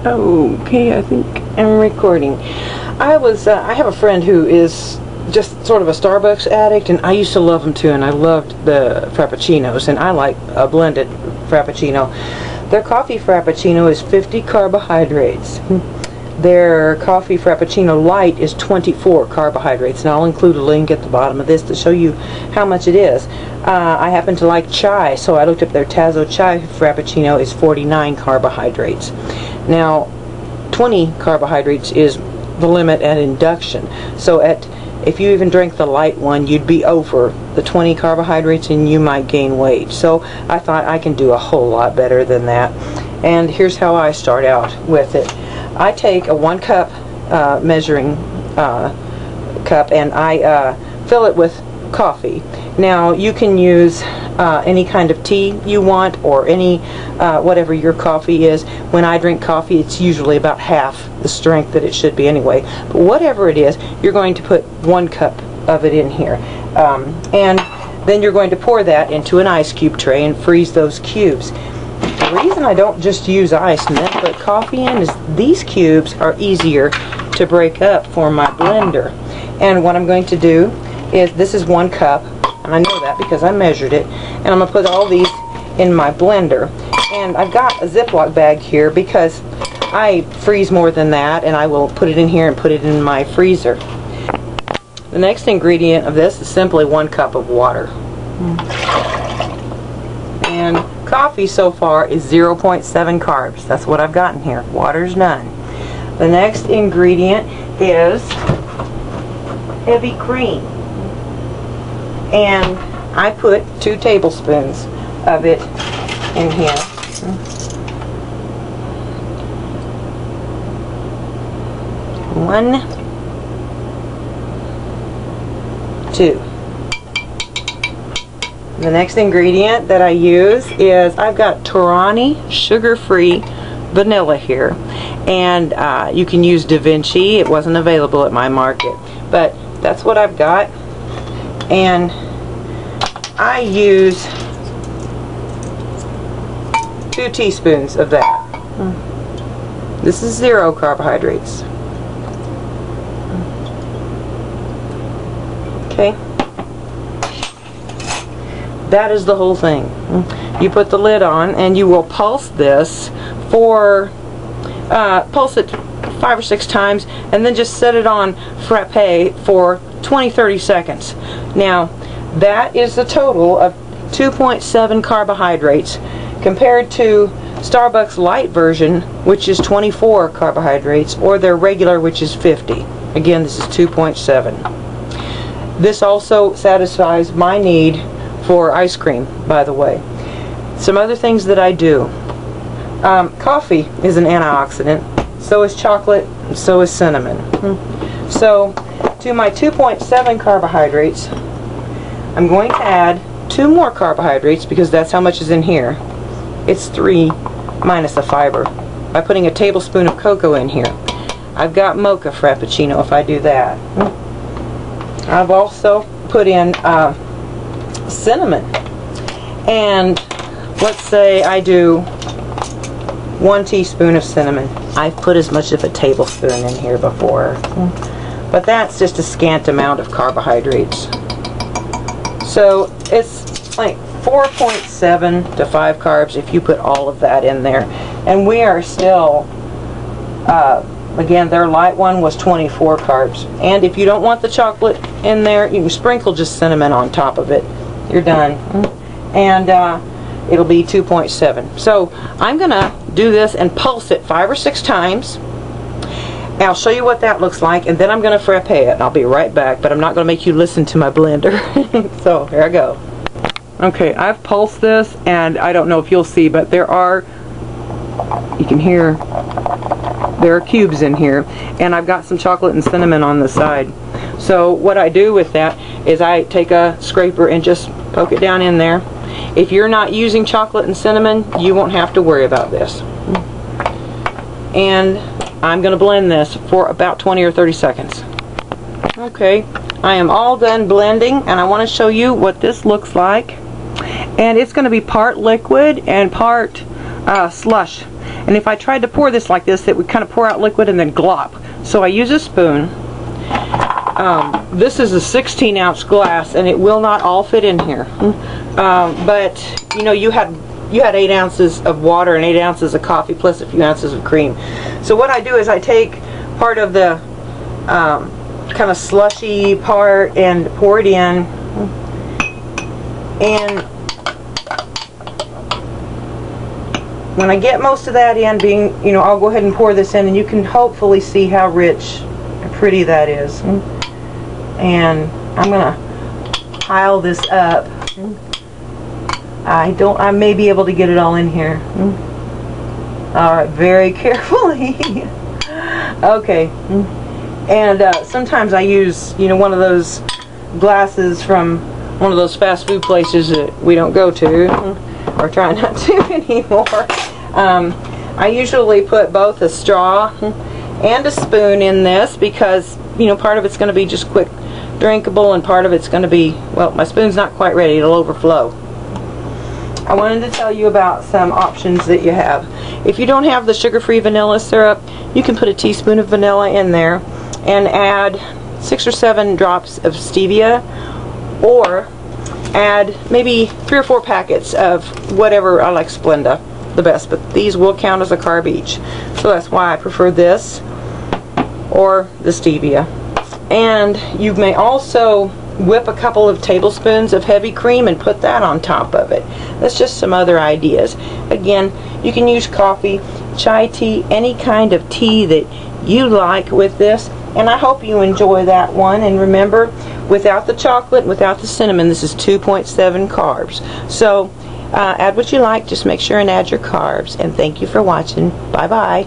Okay, I think I'm recording. I have a friend who is just sort of a Starbucks addict, and I used to love them too, and I loved the Frappuccinos, and I like a blended Frappuccino. Their coffee Frappuccino is 50 carbohydrates. Their coffee Frappuccino Light is 24 carbohydrates, and I'll include a link at the bottom of this to show you how much it is. I happen to like chai, so I looked up their Tazo Chai Frappuccino is 49 carbohydrates. Now, 20 carbohydrates is the limit at induction. So if you even drank the light one, you'd be over the 20 carbohydrates and you might gain weight. So I thought I can do a whole lot better than that. And here's how I start out with it. I take a 1 cup measuring cup, and I fill it with coffee. Now you can use any kind of tea you want, or any whatever your coffee is. When I drink coffee, it's usually about half the strength that it should be anyway. But whatever it is, you're going to put 1 cup of it in here, and then you're going to pour that into an ice cube tray and freeze those cubes. The reason I don't just use ice and then put coffee in is these cubes are easier to break up for my blender. And what I'm going to do is, this is 1 cup, and I know that because I measured it, and I'm going to put all these in my blender. And I've got a Ziploc bag here because I freeze more than that, and I will put it in here and put it in my freezer. The next ingredient of this is simply 1 cup of water. And coffee so far is 0.7 carbs. That's what I've gotten here. Water's none. The next ingredient is heavy cream. And I put 2 tablespoons of it in here. 1, 2. The next ingredient that I use is, I've got Torani sugar-free vanilla here, and you can use Da Vinci. It wasn't available at my market, but that's what I've got. And I use 2 teaspoons of that. This is 0 carbohydrates. Okay. That is the whole thing. You put the lid on, and you will pulse this for pulse it 5 or 6 times, and then just set it on frappe for 20-30 seconds. Now that is the total of 2.7 carbohydrates compared to Starbucks light version, which is 24 carbohydrates, or their regular, which is 50. Again, this is 2.7. This also satisfies my need for ice cream, by the way. Some other things that I do. Coffee is an antioxidant, so is chocolate, and so is cinnamon. So to my 2.7 carbohydrates, I'm going to add 2 more carbohydrates because that's how much is in here. It's 3 minus the fiber, by putting a tablespoon of cocoa in here. I've got mocha Frappuccino if I do that. I've also put in cinnamon, and let's say I do 1 teaspoon of cinnamon. I've put as much of a tablespoon in here before, but that's just a scant amount of carbohydrates. So it's like 4.7 to 5 carbs if you put all of that in there, and we are still again, their light one was 24 carbs. And if you don't want the chocolate in there, you can sprinkle just cinnamon on top of it. You're done. And it'll be 2.7. So I'm going to do this and pulse it 5 or 6 times. And I'll show you what that looks like, and then I'm going to frappe it. And I'll be right back, but I'm not going to make you listen to my blender. So here I go. Okay, I've pulsed this, and I don't know if you'll see, but there are, you can hear, there are cubes in here, and I've got some chocolate and cinnamon on the side. So what I do with that is I take a scraper and just poke it down in there. If you're not using chocolate and cinnamon, you won't have to worry about this. And I'm going to blend this for about 20 or 30 seconds. Okay, I am all done blending, and I want to show you what this looks like. And it's going to be part liquid and part slush. And if I tried to pour this like this, it would kind of pour out liquid and then glop. So I use a spoon. This is a 16-ounce glass, and it will not all fit in here. But you know, you had 8 ounces of water and 8 ounces of coffee plus a few ounces of cream. So what I do is I take part of the kind of slushy part and pour it in, and when I get most of that in, you know, I'll go ahead and pour this in, and you can hopefully see how rich and pretty that is. And I'm gonna pile this up. I may be able to get it all in here. Alright, very carefully. Okay. And sometimes I use, you know, one of those glasses from one of those fast food places that we don't go to, or try not to anymore. I usually put both a straw and a spoon in this because, you know, part of it's going to be just quick drinkable and part of it's going to be, well, my spoon's not quite ready, it'll overflow. I wanted to tell you about some options that you have. If you don't have the sugar-free vanilla syrup, you can put a teaspoon of vanilla in there and add 6 or 7 drops of stevia, or add maybe 3 or 4 packets of whatever. I like Splenda the best, but these will count as a carb each. So that's why I prefer this or the stevia. And you may also whip a couple of tablespoons of heavy cream and put that on top of it. That's just some other ideas. Again, you can use coffee, chai tea, any kind of tea that you like with this. And I hope you enjoy that one. And remember, without the chocolate, without the cinnamon, this is 2.7 carbs. So add what you like, just make sure and add your carbs. And thank you for watching. Bye bye.